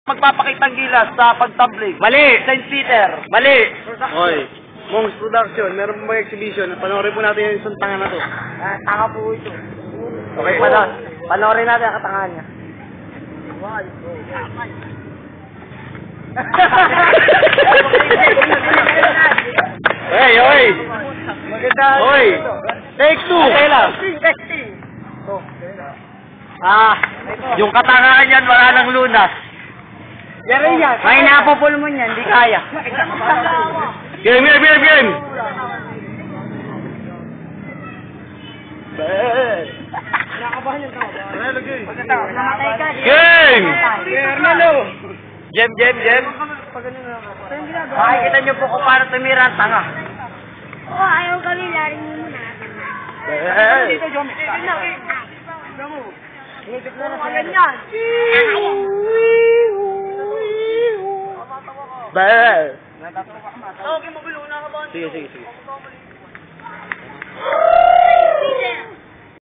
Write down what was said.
Magpapakitang gilas sa pagtablig. Mali! St. Peter. Mali! Oy, Monks Production, meron po ba exhibition? Panoorin po natin yung suntangan na to. Tanga po ito. Okay, Panoorin natin ang katangahan niya. Hey, oy! Maganda. Oy! Take two! Okay lang. Testing. Yung katangahan yan, wala nang lunas. Yari yan. May napupulmon yan, di kaya. Game! Nakakabahan yung tao. Namatay ka. Game! Arnalo. Jem! Makikita niyo po kung paano tumira ang tanga. Oo, ayaw kami laring mo na. Dito, Jom. Ganyan. Bell! Okay, magulo na ka ba? Sige.